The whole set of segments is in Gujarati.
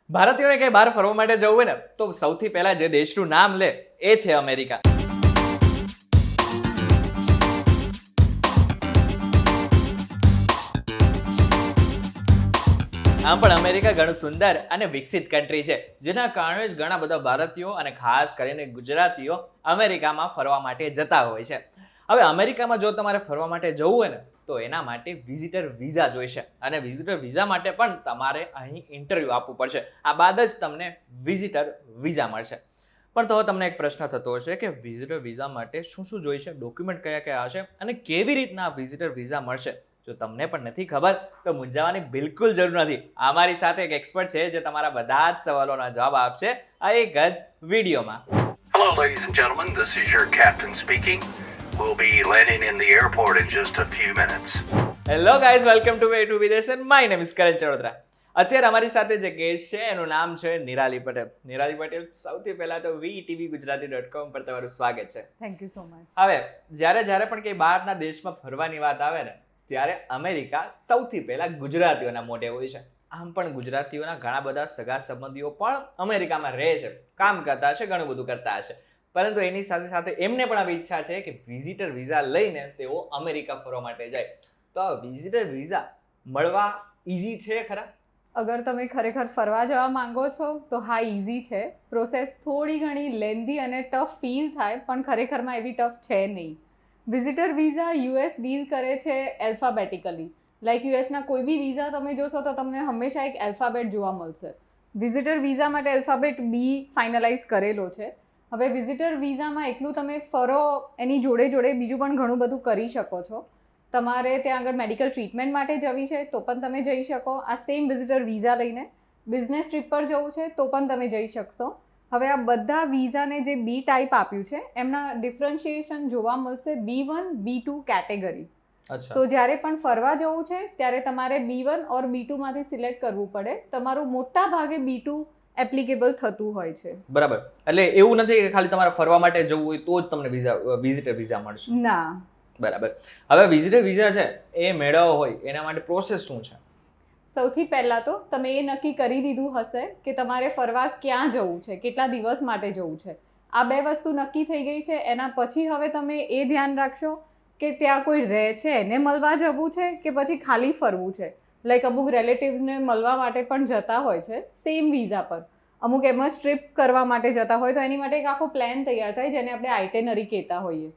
ભારતીયોને કઈ બહાર ફરવા માટે જવું હોય ને તો સૌથી પહેલા જે દેશનું નામ લે એ છે અમેરિકા. આમ પણ અમેરિકા ઘણું સુંદર અને વિકસિત કન્ટ્રી છે, જેના કારણે જ ઘણા બધા ભારતીયો અને ખાસ કરીને ગુજરાતીઓ અમેરિકામાં ફરવા માટે જતા હોય છે. હવે અમેરિકામાં જો તમારે ફરવા માટે જવું હોય ને તો એના માટે વિઝિટર વિઝા જોઈશે, અને વિઝિટર વિઝા માટે પણ તમારે અહીં ઇન્ટરવ્યૂ આપવું પડશે. આ બાદ જ તમને વિઝિટર વિઝા મળશે. પણ તો તમને એક પ્રશ્ન થતો હશે કે વિઝિટર વિઝા માટે શું શું જોઈશે, ડોક્યુમેન્ટ કયા કયા હશે અને કેવી રીતના વિઝિટર વિઝા મળશે. જો તમને પણ નથી ખબર તો મૂંઝાવાની બિલકુલ જરૂર નથી. અમારી સાથે એક એક્સપર્ટ છે જે તમારા બધા જ સવાલોના જવાબ આપશે આ એક જ વિડીયોમાં. Hello, ladies and gentlemen. This is your captain speaking. We'll be landing in the airport in just a few minutes. Hello guys, welcome to way to વિદેશ. માય નેમ ઇઝ કરણ ચડોદરા. અત્યારે અમારી સાથે જે ગેસ્ટ છે એનું નામ છે નિરાલી પટેલ. નિરાલી પટેલ, સૌથી પહેલા તો VTVGujarati.com પર તમારું સ્વાગત છે. Thank you so much. હવે જ્યારે પણ કંઈ બહારના દેશમાં ફરવાની વાત આવે ને ત્યારે અમેરિકા સૌથી પહેલા ગુજરાતીઓના મોઢે હોય છે. આમ પણ ગુજરાતીઓના ઘણા બધા સગા સંબંધીઓ પણ અમેરિકામાં રહે છે, કામ કરતા હશે, ઘણું બધું કરતા હશે. પરંતુ એની સાથે સાથે એમને પણ આવી ઈચ્છા છે કે વિઝિટર વિઝા લઈને તેઓ અમેરિકા ફરવા માટે જાય. તો આ વિઝિટર વિઝા મળવા ઈઝી છે ખરા? અગર તમે ખરેખર ફરવા જવા માંગો છો તો હા, ઇઝી છે. પ્રોસેસ થોડી ઘણી લેન્ધી અને ટફ ફીલ થાય, પણ ખરેખરમાં એવી ટફ છે નહીં. વિઝિટર વિઝા યુએસ ડીલ કરે છે એલ્ફાબેટિકલી. લાઈક યુએસના કોઈ બી વિઝા તમે જોશો તો તમને હંમેશા એક એલ્ફાબેટ જોવા મળશે. વિઝિટર વિઝા માટે એલ્ફાબેટ બી ફાઇનલાઇઝ કરેલો છે. હવે વિઝિટર વિઝામાં એકલું તમે ફરો, એની જોડે જોડે બીજું પણ ઘણું બધું કરી શકો છો. તમારે ત્યાં આગળ મેડિકલ ટ્રીટમેન્ટ માટે જવી છે તો પણ તમે જઈ શકો. આ સેમ વિઝિટર વિઝા લઈને બિઝનેસ ટ્રીપ પર જવું છે તો પણ તમે જઈ શકશો. હવે આ બધા વિઝાને જે બી ટાઈપ આપ્યું છે એમના ડિફરન્શિએશન જોવા મળશે B1, B2 કેટેગરી. તો જ્યારે પણ ફરવા જવું છે ત્યારે તમારે B1 ઓર B2 માંથી સિલેક્ટ કરવું પડે. તમારું મોટા ભાગે B2 એપ્લિકેબલ થતું હોય છે. બરાબર. એટલે એવું નથી કે ખાલી તમારે ફરવા માટે જવું હોય તો જ તમને વિઝિટર વિઝા મળશે? ના. બરાબર. હવે વિઝિટર વિઝા છે એ મેળવવો હોય એના માટે પ્રોસેસ શું છે? સૌથી પહેલાં તો તમે એ નક્કી કરી દીધું હશે કે તમારે ફરવા ક્યાં જવું છે, કેટલા દિવસ માટે જવું છે. આ બે વસ્તુ નક્કી થઈ ગઈ છે. એના પછી હવે તમે એ ધ્યાન રાખશો કે ત્યાં કોઈ રહે છે એને મળવા જવું છે કે પછી ખાલી ફરવું છે. લાઈક અમુક રિલેટિવ્સને મળવા માટે પણ જતા હોય છે સેમ વિઝા પર. અમુક એમ જ ટ્રીપ કરવા માટે જતા હોય તો એની માટે એક આખો પ્લાન તૈયાર થાય જેને આપણે આઇટેનરી કહેતા હોઈએ.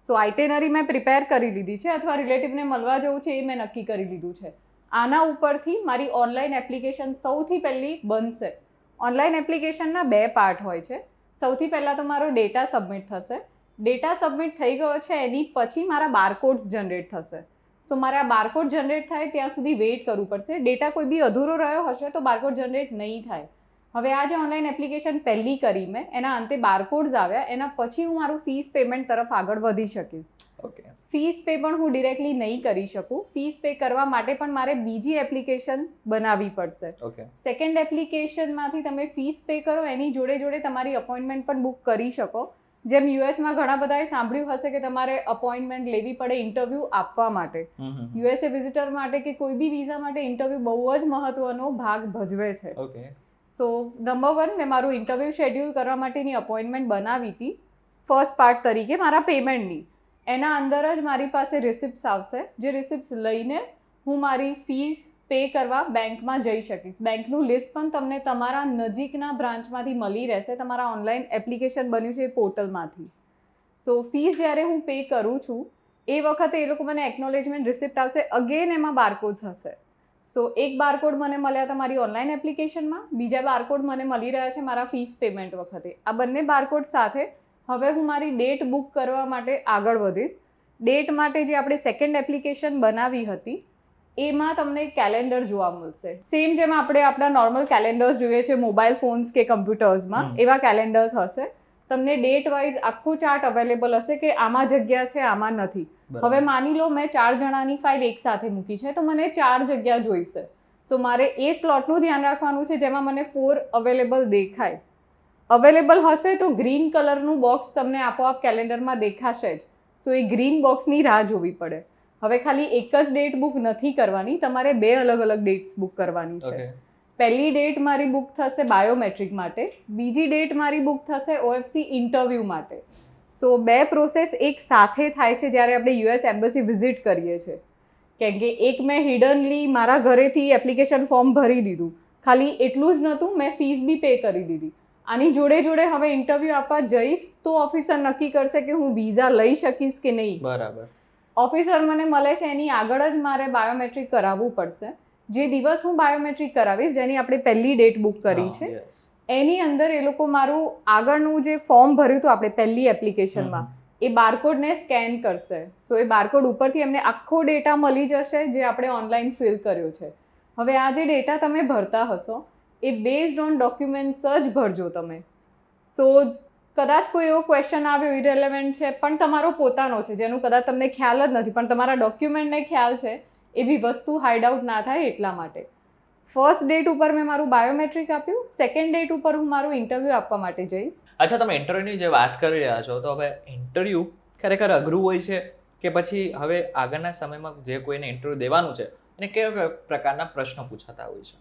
સો આઇટેનરી મેં પ્રિપેર કરી લીધી છે, અથવા રિલેટિવને મળવા જવું છે એ મેં નક્કી કરી લીધું છે. આના ઉપરથી મારી ઓનલાઈન એપ્લિકેશન સૌથી પહેલી બનશે. ઓનલાઈન એપ્લિકેશનના 2 પાર્ટ હોય છે. સૌથી પહેલાં તો મારો ડેટા સબમિટ થશે. ડેટા સબમિટ થઈ ગયો છે એની પછી મારા બારકોડ્સ જનરેટ થશે. સો મારે આ બારકોડ જનરેટ થાય ત્યાં સુધી વેઇટ કરવું પડશે. ડેટા કોઈ બી અધૂરો રહ્યો હશે તો બારકોડ જનરેટ નહીં થાય. હવે આ જે ઓનલાઈન એપ્લિકેશન પહેલી કરી મેં, એના અંતે બારકોડ્સ આવ્યા, એના પછી હું મારું ફીસ પેમેન્ટ તરફ આગળ વધી શકીશ. ઓકે. ફીસ પે પણ હું ડિરેક્ટલી નહીં કરી શકું. ફીસ પે કરવા માટે પણ મારે બીજી એપ્લિકેશન બનાવવી પડશે. ઓકે. સેકન્ડ એપ્લિકેશનમાંથી તમે ફીસ પે કરો, એની જોડે જોડે તમારી અપોઇન્ટમેન્ટ પણ બુક કરી શકો. જેમ યુએસમાં ઘણા બધાએ સાંભળ્યું હશે કે તમારે અપોઇન્ટમેન્ટ લેવી પડે ઇન્ટરવ્યૂ આપવા માટે. યુએસએ વિઝિટર માટે કે કોઈ બી વિઝા માટે ઇન્ટરવ્યૂ બહુ જ મહત્વનો ભાગ ભજવે છે. ઓકે. સો નંબર 1, મેં મારું ઇન્ટરવ્યૂ શેડ્યુલ કરવા માટેની અપોઇન્ટમેન્ટ બનાવી હતી ફર્સ્ટ પાર્ટ તરીકે મારા પેમેન્ટની. એના અંદર જ મારી પાસે રિસિપ્ટ્સ આવશે, જે રિસિપ્ટ્સ લઈને હું મારી ફીસ પે કરવા બેંકમાં જઈ શકીશ. બેંકનું લિસ્ટ પણ તમને તમારા નજીકના બ્રાન્ચમાંથી મળી રહેશે, તમારા ઓનલાઈન એપ્લિકેશન બન્યું છે એ પોર્ટલમાંથી. સો ફીસ જ્યારે હું પે કરું છું એ વખતે એ લોકો મને એકનોલેજમેન્ટ રિસિપ્ટ આવશે. અગેન એમાં બારકોડ્સ હશે. સો એક બારકોડ મને મળ્યા હતા મારી ઓનલાઈન એપ્લિકેશનમાં, બીજા બારકોડ મને મળી રહ્યા છે મારા ફીસ પેમેન્ટ વખતે. આ બંને બારકોડ સાથે હવે હું મારી ડેટ બુક કરવા માટે આગળ વધીશ. ડેટ માટે જે આપણે સેકન્ડ એપ્લિકેશન બનાવી હતી એમાં તમને કેલેન્ડર જોવા મળશે. સેમ જેમ આપણે આપણા નોર્મલ કેલેન્ડર્સ જોઈએ છે મોબાઈલ ફોન્સ કે કમ્પ્યુટર્સમાં, એવા કેલેન્ડર્સ હશે. તમને ડેટ વાઇઝ આખું ચાર્ટ અવેલેબલ હશે કે આમાં જગ્યા છે, આમાં નથી. હવે માની લો મેં 4 જણાની ફાઇલ એક સાથે મૂકી છે તો મને 4 જગ્યા જોઈશે. સો મારે એ સ્લોટનું ધ્યાન રાખવાનું છે જેમાં મને 4 અવેલેબલ દેખાય. અવેલેબલ હશે તો ગ્રીન કલરનું બોક્સ તમને આપોઆપ કેલેન્ડરમાં દેખાશે જ. સો એ ગ્રીન બોક્સની રાહ જોવી પડે. હવે ખાલી એક જ ડેટ બુક નથી કરવાની, તમારે 2 અલગ અલગ ડેટ્સ બુક કરવાની છે. પહેલી ડેટ મારી બુક થશે બાયોમેટ્રિક માટે, બીજી ડેટ મારી બુક થશે OFC ઇન્ટરવ્યૂ માટે. સો 2 પ્રોસેસ એક સાથે થાય છે જ્યારે આપણે US એમ્બસી વિઝિટ કરીએ છીએ. કેમ કે એક મેં હિડનલી મારા ઘરેથી એપ્લિકેશન ફોર્મ ભરી દીધું, ખાલી એટલું જ નહોતું, મેં ફીસ બી પે કરી દીધી. આની જોડે જોડે હવે ઇન્ટરવ્યૂ આપવા જઈશ તો ઓફિસર નક્કી કરશે કે હું વિઝા લઈ શકીશ કે નહીં. બરાબર. ઓફિસર મને મળે છે એની આગળ જ મારે બાયોમેટ્રિક કરાવવું પડશે. જે દિવસ હું બાયોમેટ્રિક કરાવીશ, જેની આપણે પહેલી ડેટ બુક કરી છે, એની અંદર એ લોકો મારું આગળનું જે ફોર્મ ભર્યું હતું આપણે પહેલી એપ્લિકેશનમાં, એ બારકોડને સ્કેન કરશે. સો એ બારકોડ ઉપરથી એમને આખો ડેટા મળી જશે જે આપણે ઓનલાઈન ફિલ કર્યો છે. હવે આ જે ડેટા તમે ભરતા હશો એ બેઝડ ઓન ડોક્યુમેન્ટ્સ જ ભરજો તમે. સો કદાચ કોઈ એવો ક્વેશ્ચન આવ્યો ઇરેલેવન્ટ છે પણ તમારો પોતાનો છે, જેનું કદાચ તમને ખ્યાલ જ નથી પણ તમારા ડોક્યુમેન્ટને ખ્યાલ છે, એવી વસ્તુ હાઇડ આઉટ ના થાય એટલા માટે. ફર્સ્ટ ડેટ ઉપર મેં મારું બાયોમેટ્રિક આપ્યું, સેકન્ડ ડેટ ઉપર હું મારું ઇન્ટરવ્યૂ આપવા માટે જઈશ. અચ્છા, તમે ઇન્ટરવ્યૂની જે વાત કરી રહ્યા છો, તો હવે ઇન્ટરવ્યૂ ખરેખર અઘરું હોય છે કે પછી હવે આગળના સમયમાં જે કોઈને ઇન્ટરવ્યૂ દેવાનું છે અને કયા કયા પ્રકારના પ્રશ્નો પૂછાતા હોય છે?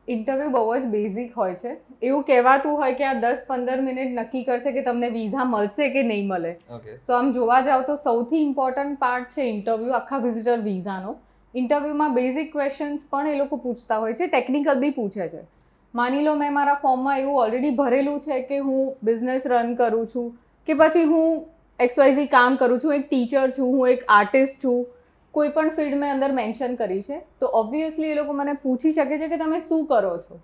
ઇન્ટરવ્યૂ બહુ જ બેઝિક હોય છે. એવું કહેવાતું હોય કે આ 10-15 મિનિટ નક્કી કરશે કે તમને વિઝા મળશે કે નહીં મળે. સો આમ જોવા જાવ તો સૌથી ઇમ્પોર્ટન્ટ પાર્ટ છે ઇન્ટરવ્યૂ આખા વિઝિટર વિઝાનો. ઇન્ટરવ્યૂમાં બેઝિક ક્વેશ્ચન્સ પણ એ લોકો પૂછતા હોય છે, ટેકનિકલ બી પૂછે છે. માની લો મેં મારા ફોર્મમાં એવું ઓલરેડી ભરેલું છે કે હું બિઝનેસ રન કરું છું કે પછી હું XYZ કામ કરું છું, એક ટીચર છું, હું એક આર્ટિસ્ટ છું, કોઈ પણ ફિલ્ડ મેં અંદર મેન્શન કરી છે, તો ઓબ્વિયસલી એ લોકો મને પૂછી શકે છે કે તમે શું કરો છો.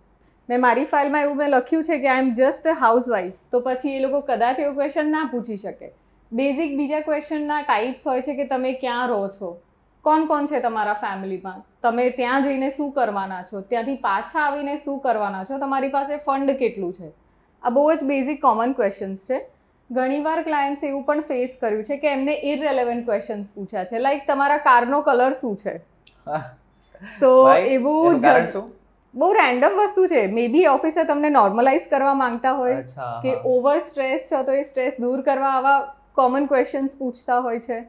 મેં મારી ફાઇલમાં એવું મેં લખ્યું છે કે આઈ એમ જસ્ટ અ હાઉસવાઇફ, તો પછી એ લોકો કદાચ એવો ક્વેશ્ચન ના પૂછી શકે. બેઝિક બીજા ક્વેશ્ચનના ટાઈપ્સ હોય છે કે તમે ક્યાં રહો છો, કોણ છે તમારા ફેમિલીમાં, તમે ત્યાં જઈને શું કરવાના છો, ત્યાંથી પાછા આવીને શું કરવાના છો, તમારી પાસે ફંડ કેટલું છે. આ બહુ જ બેઝિક કોમન ક્વેશ્ચન્સ છે. ઘણીવાર ક્લાયન્ટ્સ એવું પણ ફેસ કર્યું છે કે એમને ઇરરેલેવન્ટ ક્વેશ્ચન્સ પૂછ્યા છે, લાઈક તમારા કારનો કલર શું છે. સો એવું બહુ રેન્ડમ વસ્તુ છે. મે બી ઓફિસર તમને નોર્મલાઇઝ કરવા માંગતા હોય કે ઓવર સ્ટ્રેસ છો તો એ સ્ટ્રેસ દૂર કરવા આવા કોમન ક્વેશ્ચન્સ પૂછતા હોય છે.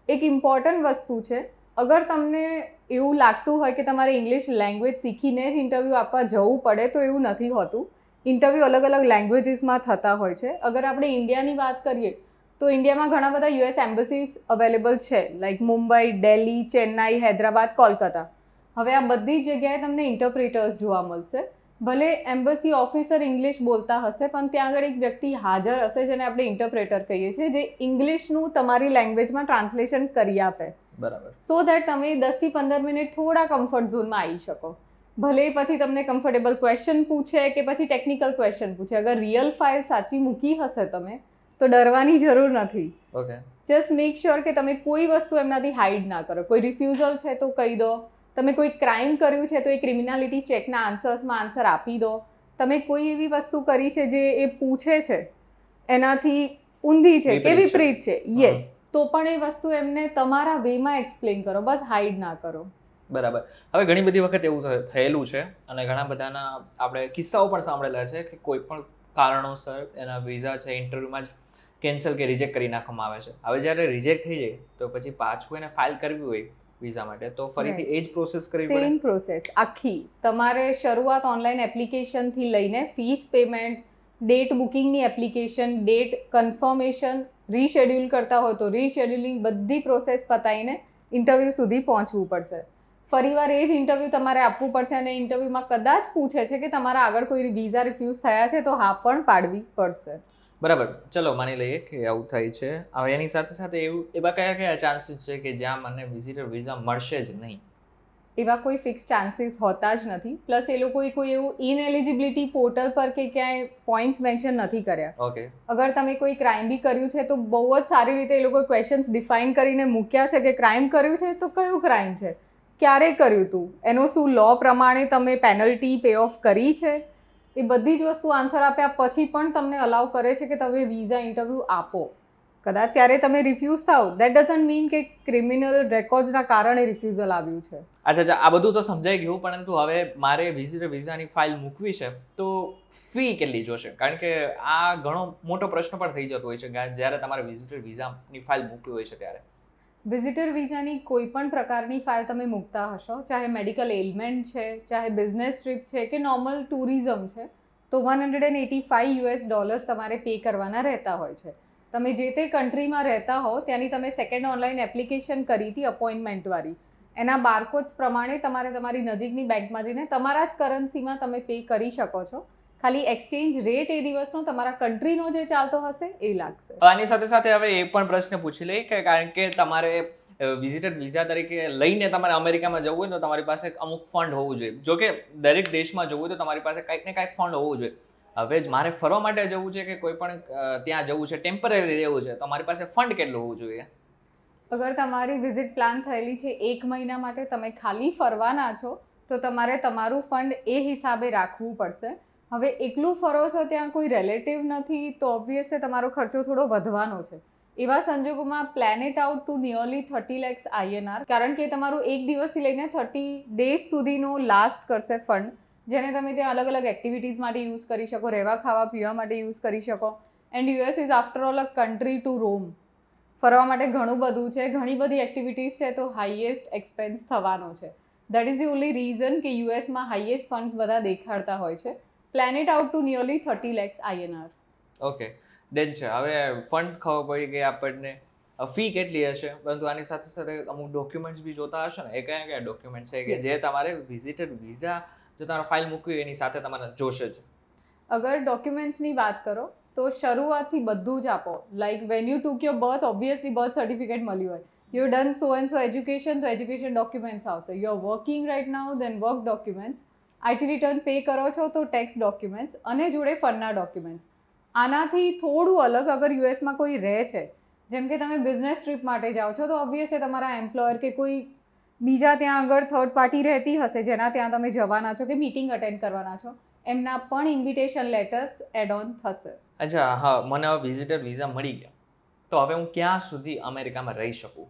એક ઇમ્પોર્ટન્ટ વસ્તુ છે, અગર તમને એવું લાગતું હોય કે તમારે ઇંગ્લિશ લેંગ્વેજ શીખીને જ ઇન્ટરવ્યૂ આપવા જવું પડે, તો એવું નથી હોતું. ઇન્ટરવ્યૂ અલગ અલગ લેંગ્વેજીસમાં થતા હોય છે. અગર આપણે ઇન્ડિયાની વાત કરીએ તો ઇન્ડિયામાં ઘણા બધા US એમ્બસીઝ અવેલેબલ છે, લાઈક મુંબઈ, દિલ્હી, ચેન્નાઈ, હૈદરાબાદ, કોલકાતા. હવે આ બધી જ જગ્યાએ તમને ઇન્ટરપ્રિટર્સ જોવા મળશે. ભલે એમ્બસી ઓફિસર ઇંગ્લિશ બોલતા હશે પણ ત્યાં આગળ એક વ્યક્તિ હાજર હશે જેને આપણે ઇન્ટરપ્રેટર કહીએ છીએ, જે ઇંગ્લિશનું તમારી લેંગ્વેજમાં ટ્રાન્સલેશન કરી આપે. બરાબર. સો દેટ તમે 10-15 મિનિટ થોડા કમ્ફર્ટ ઝોનમાં આવી શકો. ભલે પછી તમને કમ્ફર્ટેબલ ક્વેશ્ચન પૂછે કે પછી ટેકનિકલ ક્વેશ્ચન પૂછે, અગર રિયલ ફાઇલ સાચી મૂકી હશે તમે તો ડરવાની જરૂર નથી. ઓકે. જસ્ટ મેક શ્યોર કે તમે કોઈ વસ્તુ એમનાથી હાઇડ ના કરો. કોઈ રિફ્યુઝલ છે તો કહી દો, તમે કોઈ ક્રાઇમ કર્યું છે તો એ ક્રિમિનાલિટી ચેકના આન્સર્સમાં આન્સર આપી દો. તમે કોઈ એવી વસ્તુ કરી છે જે એ પૂછે છે એનાથી ઊંધી છે કે વિપરીત છે, યસ, તો પણ એ વસ્તુ એમને તમારા વેમાં એક્સપ્લેન કરો, બસ હાઇડ ના કરો. બરાબર. હવે ઘણી બધી વખત એવું થયેલું છે અને ઘણા બધાના આપણે કિસ્સાઓ પણ સાંભળેલા છે કે કોઈ પણ કારણોસર એના વિઝા છે ઇન્ટરવ્યૂમાં જ કેન્સલ કે રિજેક્ટ કરી નાખવામાં આવે છે. હવે જ્યારે રિજેક્ટ થઈ જાય તો પછી પાછું એને ફાઇલ કરવી હોય વિઝા માટે તો ફરીથી એ જ પ્રોસેસ કરવી પડે. સેમ પ્રોસેસ આખી. તમારે શરૂઆત ઓનલાઈન એપ્લિકેશનથી લઈને ફીસ પેમેન્ટ, ડેટ બુકિંગની એપ્લિકેશન, ડેટ કન્ફર્મેશન, રીશેડ્યુલ કરતા હોય તો રીશેડ્યુલિંગ, બધી પ્રોસેસ પતાવીને ઇન્ટરવ્યૂ સુધી પહોંચવું પડશે. ફરીવાર એ જ ઇન્ટરવ્યૂ તમારે આપવું પડશે અને ઇન્ટરવ્યૂમાં કદાચ પૂછે છે કે તમારા આગળ કોઈ વિઝા રિફ્યુઝ થયા છે તો હા પણ પાડવી પડશે. બરાબર. ચલો માની લઈએ કે આવું થાય છે. હવે એની સાથે સાથે એવા કયા ચાન્સીસ છે કે જ્યાં મને વિઝિટર વિઝા મળશે જ નહીં? એવા કોઈ ફિક્સ ચાન્સીસ હોતા જ નથી. પ્લસ એ લોકોએ કોઈ એવું ઇનએલિજિબિલિટી પોર્ટલ પર કે ક્યાંય પોઈન્ટ્સ મેન્શન નથી કર્યા. ઓકે. અગર તમે કોઈ ક્રાઇમ બી કર્યું છે તો બહુ જ સારી રીતે એ લોકોએ ક્વેશ્ચન્સ ડિફાઇન કરીને મૂક્યા છે કે ક્રાઇમ કર્યું છે તો કયું ક્રાઇમ છે, ક્યારે કર્યું હતું, એનો શું લો પ્રમાણે તમે પેનલ્ટી પે ઓફ કરી છે, એ બધી જ વસ્તુ આન્સર આપ્યા પછી પણ તમને અલાઉ કરે છે કે તમે વિઝા ઇન્ટરવ્યૂ આપો. કદાચ ત્યારે તમે રિફ્યુઝ થાવ, દેટ ડઝન્ટ મીન કે ક્રિમિનલ રેકોર્ડ્સના કારણે રિફ્યુઝલ આવ્યું છે. અચ્છા, આ બધું તો સમજાઈ ગયું, પરંતુ હવે મારે વિઝિટર વિઝાની ફાઇલ મૂકવી છે તો ફી કેટલી જોશે? કારણ કે આ ઘણો મોટો પ્રશ્ન પણ થઈ જતો હોય છે જ્યારે તમારે વિઝિટર વિઝાની ફાઇલ મૂકવી હોય છે ત્યારે. વિઝિટર વિઝાની કોઈ પણ પ્રકારની ફાઇલ તમે મૂકતા હશો, ચાહે મેડિકલ એલિમેન્ટ છે, ચાહે બિઝનેસ ટ્રીપ છે કે નોર્મલ ટુરિઝમ છે, તો $185 તમારે પે કરવાના રહેતા હોય છે. તમે જે તે કન્ટ્રીમાં રહેતા હો ત્યાંની તમે સેકન્ડ ઓનલાઈન એપ્લિકેશન કરી હતી અપોઇન્ટમેન્ટવાળી, એના બારકોડ્સ પ્રમાણે તમારે તમારી નજીકની બેંકમાં જઈને તમારા જ કરન્સીમાં તમે પે કરી શકો છો. ખાલી એક્સચેન્જ રેટ એ દિવસનો તમારા કન્ટ્રીનો જે ચાલતો હશે એ લાગશે. આની સાથે સાથે હવે એ પણ પ્રશ્ન પૂછી લઈએ કે કારણ કે તમારે વિઝિટર વિઝા તરીકે લઈને તમારે અમેરિકામાં જવું હોય તો તમારી પાસે અમુક ફંડ હોવું જોઈએ. જો કે દરેક દેશમાં જવું હોય તો તમારી પાસે કંઈક ને કંઈક ફંડ હોવું જોઈએ. હવે મારે ફરવા માટે જવું છે કે કોઈ પણ ત્યાં જવું છે, ટેમ્પરરી રહેવું છે, તો તમારી પાસે ફંડ કેટલું હોવું જોઈએ? અગર તમારી વિઝિટ પ્લાન થયેલી છે 1 મહિના માટે, તમે ખાલી ફરવાના છો, તો તમારે તમારું ફંડ એ હિસાબે રાખવું પડશે. હવે એકલું ફરો છો, ત્યાં કોઈ રિલેટિવ નથી, તો ઓબ્વિયસલી તમારો ખર્ચો થોડો વધવાનો છે. એવા સંજોગોમાં plan it out to nearly 30 lakhs INR, કારણ કે તમારું એક દિવસથી લઈને 30 days સુધીનો લાસ્ટ કરશે ફંડ, જેને તમે ત્યાં અલગ અલગ એક્ટિવિટીઝ માટે યુઝ કરી શકો, રહેવા ખાવા પીવા માટે યુઝ કરી શકો. And US is after all a country to roam. ફરવા માટે ઘણું બધું છે, ઘણી બધી એક્ટિવિટીઝ છે, તો હાઈએસ્ટ એક્સપેન્સ થવાનો છે. That is the only reason કે યુએસમાં હાઈએસ્ટ ફંડ્સ બધા દેખાડતા હોય છે. Plan it out to nearly 30 lakhs INR. Okay, done છે. હવે ફંડ ખબર પડી ગઈ આપણને, ફી કેટલી હશે, પરંતુ આની સાથે સાથે અમુક ડોક્યુમેન્ટ્સ બી જોતા હશે ને, એ કયા કયા ડોક્યુમેન્ટ્સ છે કે જે તમારે વિઝિટર વિઝા જો તમારે ફાઇલ મૂકવી એની સાથે તમારે જોશે જ? અગર ડોક્યુમેન્ટ્સની વાત કરો તો શરૂઆતથી બધું જ આપો. Like when you took your birth, obviously birth certificate મળ્યું હોય. You done so and so education, તો એજ્યુકેશન ડોક્યુમેન્ટ્સ આવશે. You are working right now, then work documents. IT return pay કરો છો તો ટેક્સ ડોક્યુમેન્ટ્સ અને જોડે ફંડના ડોક્યુમેન્ટ્સ. આનાથી થોડું અલગ અગર યુએસમાં કોઈ રહે છે, જેમ કે તમે બિઝનેસ ટ્રીપ માટે જાઓ છો, તો ઓબ્વિયસલી તમારા એમ્પ્લોયર કે કોઈ બીજા ત્યાં આગળ થર્ડ પાર્ટી રહેતી હશે જેના ત્યાં તમે જવાના છો કે મીટિંગ અટેન્ડ કરવાના છો, એમના પણ ઇન્વિટેશન લેટર્સ એડ ઓન થશે. અચ્છા, હા, મને હવે વિઝિટર વિઝા મળી ગયા, તો હવે હું ક્યાં સુધી અમેરિકામાં રહી શકું,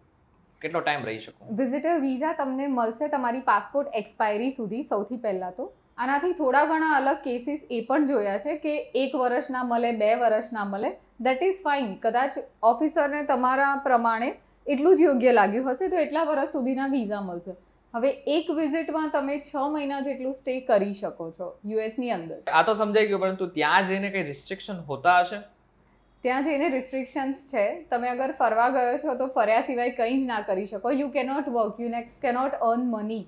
કેટલો ટાઈમ રહી શકું? વિઝિટર વિઝા તમને મળશે તમારી પાસપોર્ટ એક્સપાયરી સુધી. સૌથી પહેલાં તો આનાથી થોડા ઘણા અલગ કેસીસ એ પણ જોયા છે કે 1 વર્ષના મળે, 2 વર્ષના મળે. That is fine. કદાચ ઓફિસરને તમારા પ્રમાણે એટલું જ યોગ્ય લાગ્યું હશે તો એટલા વર્ષ સુધીના વિઝા મળશે. હવે એક વિઝિટમાં તમે 6 મહિના જેટલું સ્ટે કરી શકો છો યુએસની અંદર. આ તો સમજાઈ ગયું, પરંતુ ત્યાં જઈને કઈ રિસ્ટ્રિક્શન હોતા હશે? ત્યાં જઈને રિસ્ટ્રિક્શન્સ છે. તમે અગર ફરવા ગયો છો તો ફર્યા સિવાય કંઈ જ ના કરી શકો. You cannot work, you cannot earn money.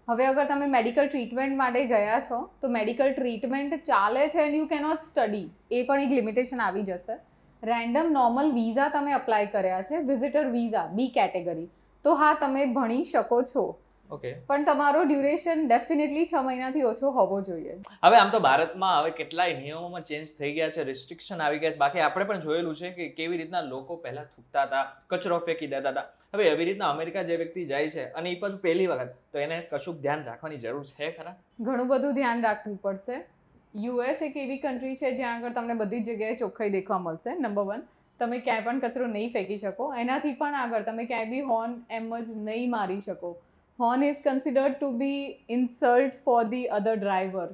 હવે અગર તમે મેડિકલ ટ્રીટમેન્ટ માટે ગયા છો તો મેડિકલ ટ્રીટમેન્ટ ચાલે છે એન્ડ યુ કેનોટ સ્ટડી, એ પણ એક લિમિટેશન આવી જશે. રેન્ડમ નોર્મલ વિઝા તમે અપ્લાય કર્યા છે, વિઝિટર વિઝા બી કેટેગરી, તો હા તમે ભણી શકો છો, ઓકે, પણ તમારો ડ્યુરેશન ડેફિનેટલી 6 મહિનાથી ઓછો હોવો જોઈએ. હવે આમ તો ભારતમાં હવે કેટલાય નિયમોમાં ચેન્જ થઈ ગયા છે, રિસ્ટ્રિક્શન આવી ગયા છે. બાકી આપણે પણ જોયેલું છે કે કેવી રીતના લોકો પહેલા થૂકતા હતા, કચરો ફેંકી દેતા હતા. હવે એવી રીતના અમેરિકા જે વ્યક્તિ જાય છે અને એ પાછું પહેલી વખત, તો એને કશુંક ધ્યાન રાખવાની જરૂર છે ખરા? ઘણું બધું ધ્યાન રાખવું પડશે. યુએસ એક એવી કન્ટ્રી છે જ્યાં આગળ તમને બધી જ જગ્યાએ ચોખ્ખાઈ દેખવા મળશે. નંબર 1, તમે ક્યાંય પણ કચરો નહીં ફેંકી શકો. એનાથી પણ આગળ તમે ક્યાંય બી હોર્ન એમ જ નહીં મારી શકો. Horn is considered to be insult for the other driver,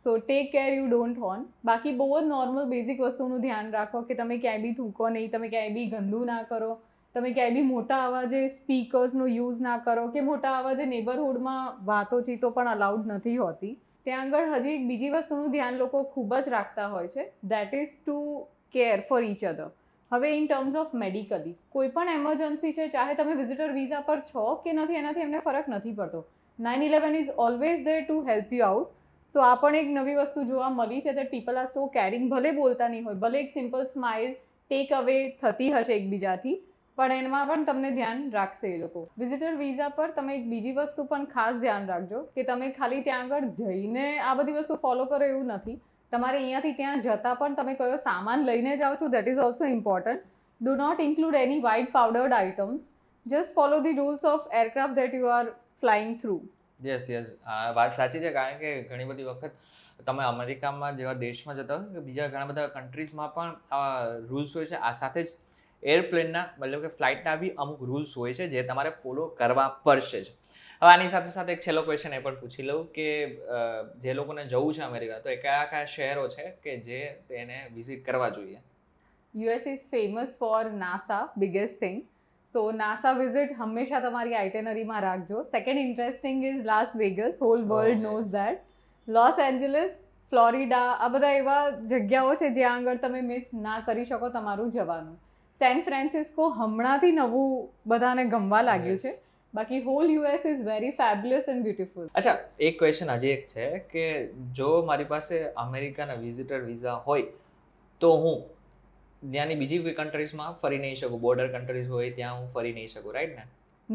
so take care you don't horn. બાકી બહુ જ નોર્મલ બેઝિક વસ્તુનું ધ્યાન રાખો કે તમે ક્યાંય બી થૂકો નહીં, તમે ક્યાંય બી ગંદુ ના કરો, તમે ક્યાંય બી મોટા અવાજે સ્પીકર્સનો યુઝ ના કરો કે મોટા અવાજે નેબરહુડમાં વાતોચીતો પણ અલાઉડ નથી હોતી. ત્યાં આગળ હજી એક બીજી વસ્તુનું ધ્યાન લોકો ખૂબ જ રાખતા હોય છે, that is to care for each other. હવે ઇન ટર્મ્સ ઓફ મેડિકલી કોઈ પણ એમરજન્સી છે, ચાહે તમે વિઝિટર વિઝા પર છો કે નથી, એનાથી એમને ફરક નથી પડતો. 9/11 is always there to help you out. So આ પણ એક નવી વસ્તુ જોવા મળી છે that people are so caring. ભલે બોલતા નહીં હોય, ભલે એક સિમ્પલ સ્માઇલ ટેક અવે થતી હશે એકબીજાથી, પણ એમાં પણ તમને ધ્યાન રાખશે એ લોકો. વિઝિટર વિઝા પર તમે એક બીજી વસ્તુ પણ ખાસ ધ્યાન રાખજો કે તમે ખાલી ત્યાં આગળ જઈને આ બધી વસ્તુ ફોલો કરો એવું નથી. તમારે અહીંયાથી ત્યાં જતાં પણ તમે કયો સામાન લઈને જાઓ છો, that is also important. Do not include any white powdered items. Just follow the rules of aircraft that you are flying through. Yes, આ વાત સાચી છે. કારણ કે ઘણી બધી વખત તમે અમેરિકામાં જેવા દેશમાં જતા હોય કે બીજા ઘણા બધા કન્ટ્રીઝમાં પણ આ રૂલ્સ હોય છે. આ સાથે જ એરપ્લેનના મતલબ કે ફ્લાઇટના બી અમુક રૂલ્સ હોય છે જે તમારે ફોલો કરવા પડશે જ. હવે આની સાથે સાથે એક છેલ્લો ક્વેશ્ચન એ પણ પૂછી લઉં કે જે લોકોને જવું છે અમેરિકા, તો એ કયા કયા શહેરો છે કે જે તેને વિઝિટ કરવા જોઈએ? US is famous for NASA, biggest thing. So NASA visit હંમેશા તમારી આઇટેનરીમાં રાખજો. Second interesting is Las Vegas. Whole world knows that. Los Angeles, Florida, આ બધા એવા જગ્યાઓ છે જ્યાં આગળ તમે મિસ ના કરી શકો તમારું જવાનું. સેન ફ્રાન્સિસ્કો હમણાંથી નવું બધાને ગમવા લાગ્યું છે. બાકી whole US is very fabulous and beautiful. અચ્છા, એક ક્વેશ્ચન હજી એક છે કે જો મારી પાસે અમેરિકાના વિઝિટર વિઝા હોય તો હું ત્યાંની બીજી કોઈ કન્ટ્રીઝમાં ફરી નહીં શકું? બોર્ડર કન્ટ્રીઝ હોય ત્યાં હું ફરી નહીં શકું, રાઈટ ને?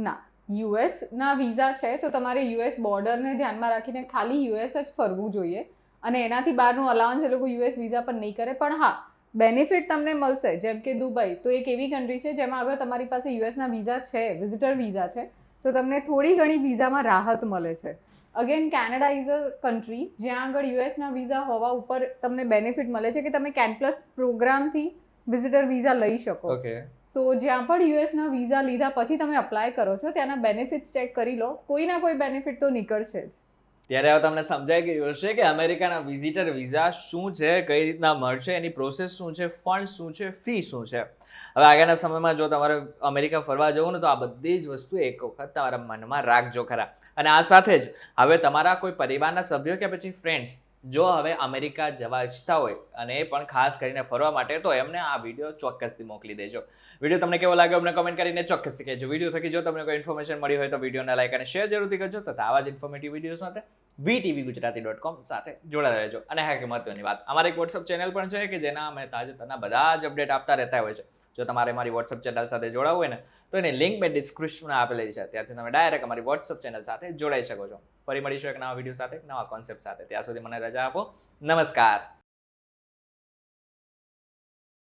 ના, યુએસના વિઝા છે તો તમારે યુએસ બોર્ડરને ધ્યાનમાં રાખીને ખાલી યુએસ જ ફરવું જોઈએ અને એનાથી બહારનું અલાઉન્સ એ લોકો યુએસ વિઝા પર નહીં કરે. પણ હા, બેનિફિટ તમને મળશે. જેમ કે દુબઈ તો એક એવી કન્ટ્રી છે જેમાં અગર તમારી પાસે યુએસના વિઝા છે, વિઝિટર વિઝા છે, તો તમને થોડી ઘણી વિઝામાં રાહત મળે છે. Again Canada is a country જ્યાં આગળ યુએસના વિઝા હોવા ઉપર તમને બેનિફિટ મળે છે કે તમે કેન પ્લસ પ્રોગ્રામથી વિઝિટર વિઝા લઈ શકો. ઓકે. સો જ્યાં પણ યુએસના વિઝા લીધા પછી તમે અપ્લાય કરો છો ત્યાંના બેનિફિટ્સ ચેક કરી લો. કોઈ ના કોઈ બેનિફિટ તો નીકળશે જ. ત્યારે હવે તમને સમજાઈ ગયું હશે કે અમેરિકાના વિઝિટર વિઝા શું છે, કઈ રીતના મળશે, એની પ્રોસેસ શું છે, ફંડ શું છે, ફી શું છે. હવે આગળના સમયમાં જો તમારે અમેરિકા ફરવા જવું ને તો આ બધી જ વસ્તુ એક વખત તમારા મનમાં રાખજો ખરા. અને આ સાથે જ હવે તમારા કોઈ પરિવારના સભ્યો કે પછી ફ્રેન્ડ્સ જો હવે અમેરિકા જવા ઈચ્છતા હોય અને એ પણ ખાસ કરીને ફરવા માટે, તો એમને આ વિડીયો ચોક્કસથી મોકલી દેજો. વિડીયો તમને કેવો લાગ્યો અમને કમેન્ટ કરીને ચોક્કસથી કહેજો. વિડીયો થકી જો તમને કોઈ ઇન્ફોર્મેશન મળી હોય તો વિડીયોને લાઈક અને શેર જરૂરથી કરજો. તથા આવા જ ઇન્ફોર્મેટિવ વિડીયો સાથે VTVGujarati.com સાથે જોડાયેલા રહેજો. અને હા, કે મહત્વની વાત, અમારી એક વોટ્સઅપ ચેનલ પણ છે કે જેના અમે તાજેતરના બધા જ અપડેટ આપતા રહેતા હોય છે. જો તમારે મારી વોટ્સઅપ ચેનલ સાથે જોડાવવું હોય ને તો એની લિંક મેં ડિસ્ક્રિપ્શનમાં આપેલી છે. ત્યાંથી તમે ડાયરેક્ટ અમારી વોટ્સઅપ ચેનલ સાથે જોડાઈ શકો છો. ફરી મળીશું એક નવા વિડીયો સાથે, નવા કોન્સેપ્ટ સાથે. ત્યાં સુધી મને રજા આપો. નમસ્કાર.